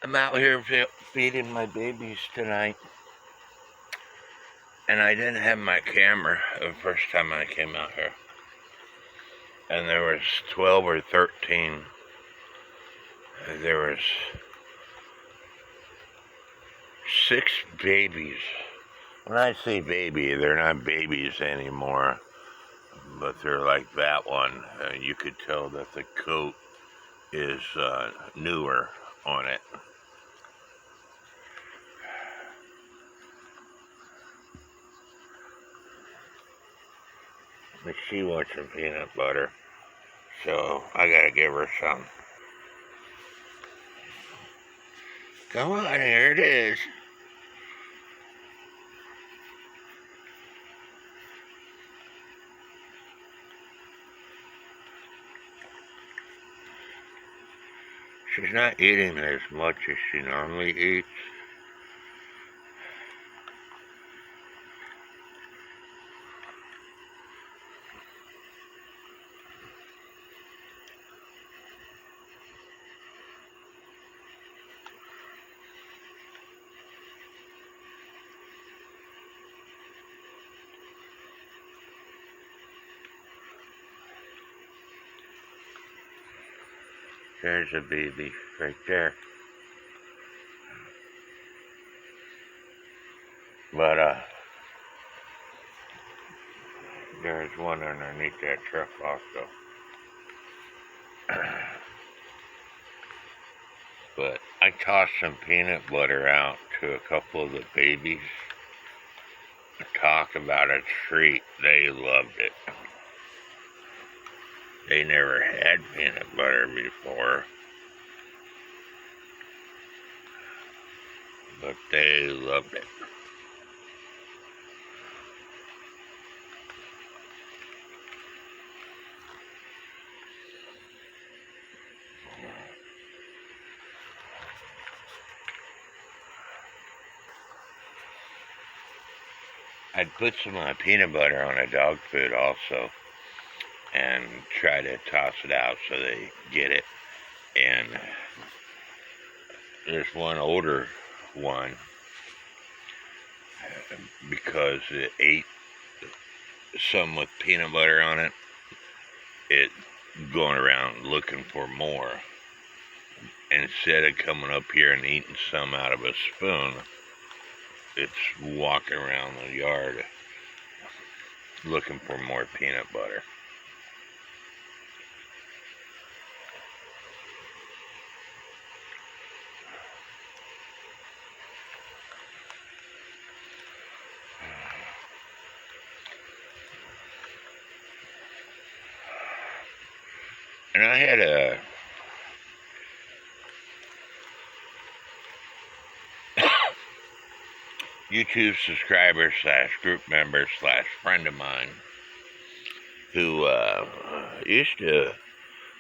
I'm out here feeding my babies tonight, and I didn't have my camera the first time I came out here. And there was 12 or 13. There was 6 babies. When I say baby, they're not babies anymore, but they're like that one. You could tell that the coat is newer on it. But she wants some peanut butter, so I gotta give her some. Come on, here it is. She's not eating as much as she normally eats. There's a baby right there. But, there's one underneath that truck also. But I tossed some peanut butter out to a couple of the babies. Talk about a treat. They loved it. They never had peanut butter before, but they loved it. I'd put some peanut butter on a dog food also and try to toss it out so they get it. And there's one older one, because it ate some with peanut butter on it, it going around looking for more. Instead of coming up here and eating some out of a spoon, it's walking around the yard looking for more peanut butter. And I had a YouTube subscriber / group member / friend of mine who used to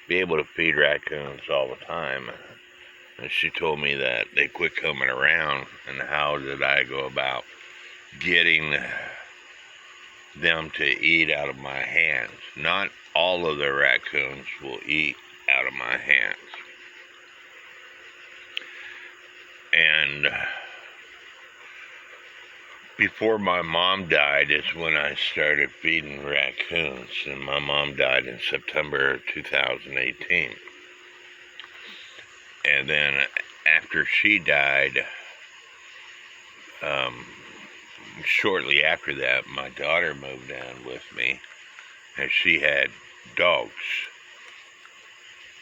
be able to feed raccoons all the time. And she told me that they quit coming around, and how did I go about getting them to eat out of my hands. Not all of the raccoons will eat out of my hands. And before my mom died is when I started feeding raccoons, and my mom died in September 2018. And then after she died, shortly after that, my daughter moved in with me, and she had dogs.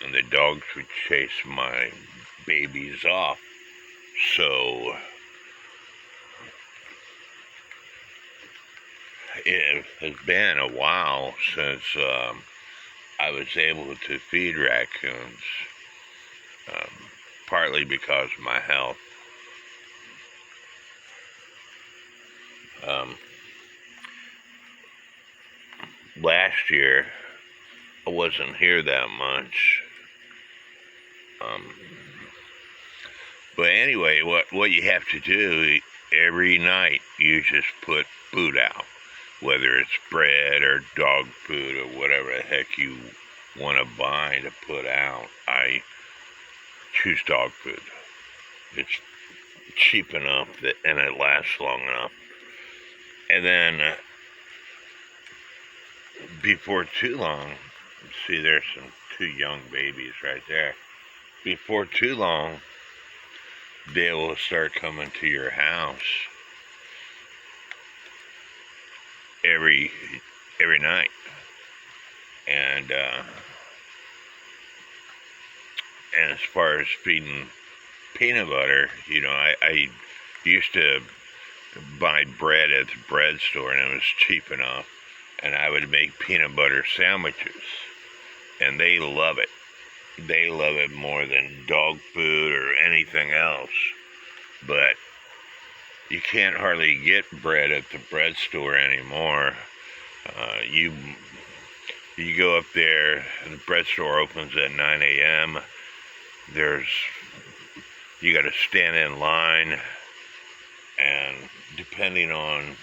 And the dogs would chase my babies off. So it has been a while since I was able to feed raccoons, partly because of my health. Last year, I wasn't here that much. But anyway, what you have to do every night, you just put food out, whether it's bread or dog food or whatever the heck you want to buy to put out. I choose dog food. It's cheap enough that, and it lasts long enough. And then before too long, see, there's some 2 young babies right there. Before too long, they will start coming to your house every night. And as far as feeding peanut butter, I used to buy bread at the bread store, and it was cheap enough, and I would make peanut butter sandwiches, and they love it. They love it more than dog food or anything else. But you can't hardly get bread at the bread store anymore. You go up there, the bread store opens at 9 a.m. You got to stand in line, and depending on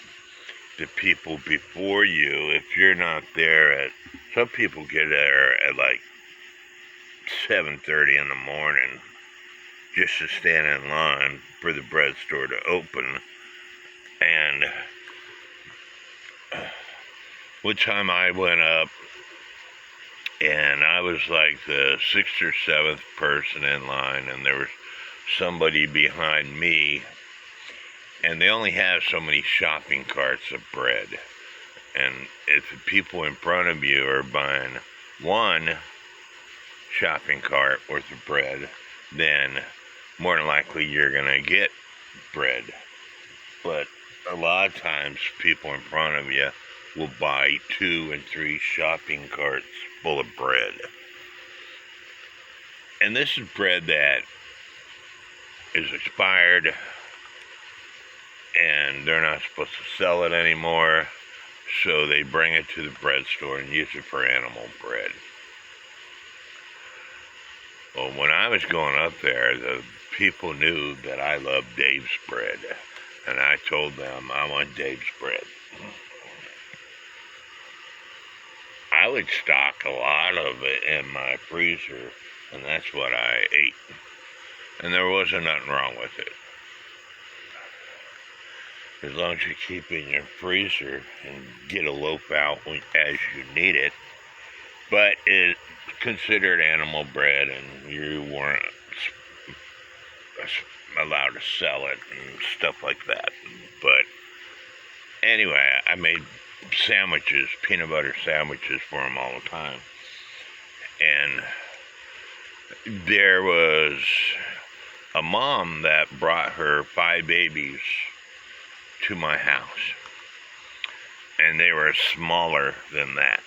the people before you, if you're not there some people get there at like 7:30 in the morning just to stand in line for the bread store to open. And one time I went up, and I was like the 6th or 7th person in line, and there was somebody behind me, and they only have so many shopping carts of bread. And if the people in front of you are buying one shopping cart worth of bread, then more than likely you're going to get bread. But a lot of times people in front of you will buy 2 and 3 shopping carts full of bread. And this is bread that is expired, and they're not supposed to sell it anymore, so they bring it to the bread store and use it for animal bread. Well, when I was going up there, the people knew that I loved Dave's bread, and I told them I want Dave's bread. I would stock a lot of it in my freezer, and that's what I ate. And there wasn't nothing wrong with it. As long as you keep it in your freezer and get a loaf out as you need it. But it's considered animal bread, and you weren't allowed to sell it and stuff like that. But anyway, I made sandwiches, peanut butter sandwiches for them all the time. And there was a mom that brought her 5 babies to my house, and they were smaller than that.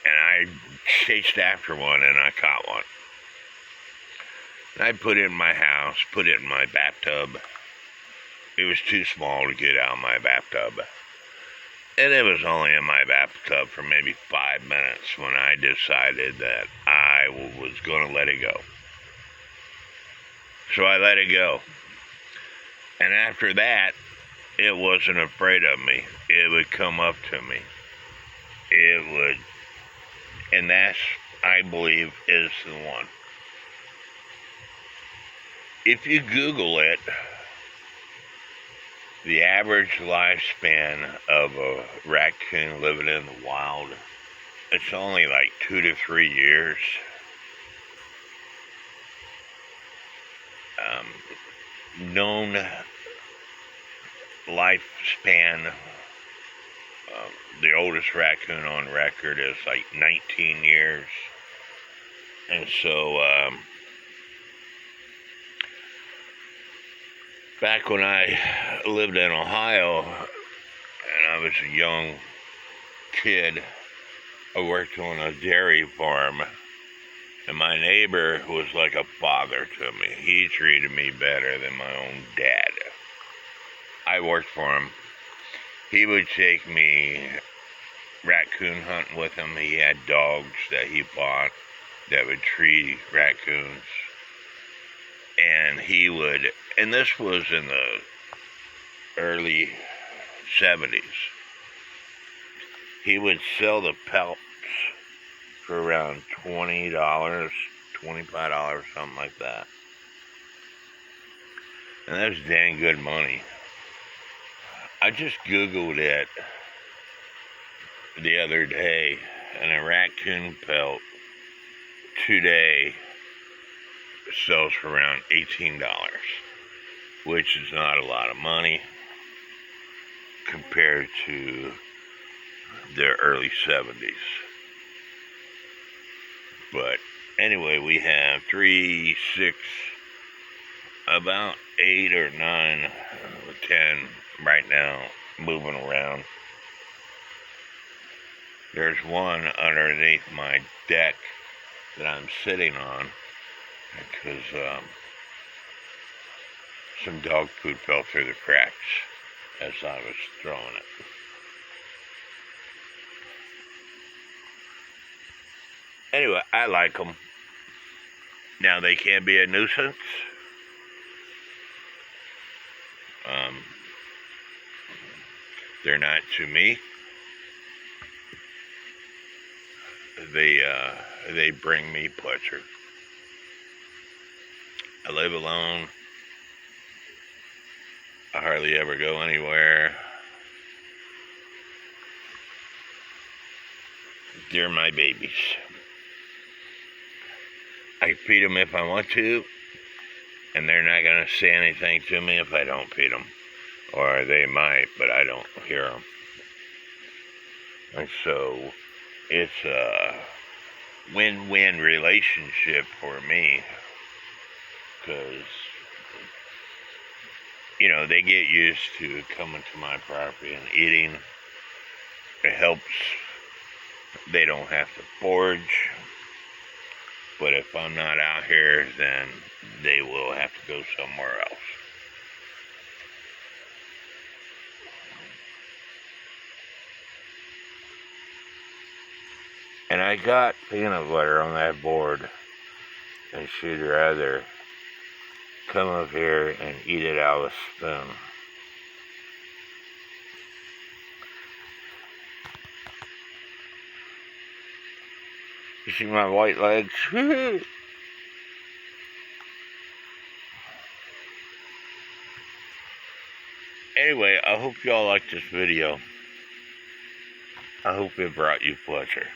And I chased after one, and I caught one. And I put it in my house, put it in my bathtub. It was too small to get out of my bathtub. And it was only in my bathtub for maybe 5 minutes when I decided that I was going to let it go. So I let it go. And after that, it wasn't afraid of me. It would come up to me. It would. And that's, I believe, is the one. If you Google it, the average lifespan of a raccoon living in the wild, it's only like 2 to 3 years. Known lifespan, the oldest raccoon on record is like 19 years. And so, back when I lived in Ohio, and I was a young kid, I worked on a dairy farm, and my neighbor was like a father to me. He treated me better than my own dad. I worked for him. He would take me raccoon hunting with him. He had dogs that he bought that would treat raccoons. And he would, and this was in the early 70s, he would sell the pelts for around $20, $25, something like that. And that was dang good money. I just Googled it the other day, and a raccoon pelt today sells for around $18, which is not a lot of money compared to the early 70s. But anyway, we have 3, 6, about 8 or 9, 10 right now moving around. There's one underneath my deck that I'm sitting on because some dog food fell through the cracks as I was throwing it. Anyway, I like them. Now, they can be a nuisance. They're not to me. They bring me pleasure. I live alone. I hardly ever go anywhere. They're my babies. I feed them if I want to, and they're not going to say anything to me if I don't feed them. Or they might, but I don't hear them. And so it's a win-win relationship for me, because, you know, they get used to coming to my property and eating. It helps. They don't have to forage. But if I'm not out here, then they will have to go somewhere else. And I got peanut butter on that board, and she'd rather come up here and eat it out of a spoon. You see my white legs? Anyway, I hope y'all liked this video. I hope it brought you pleasure.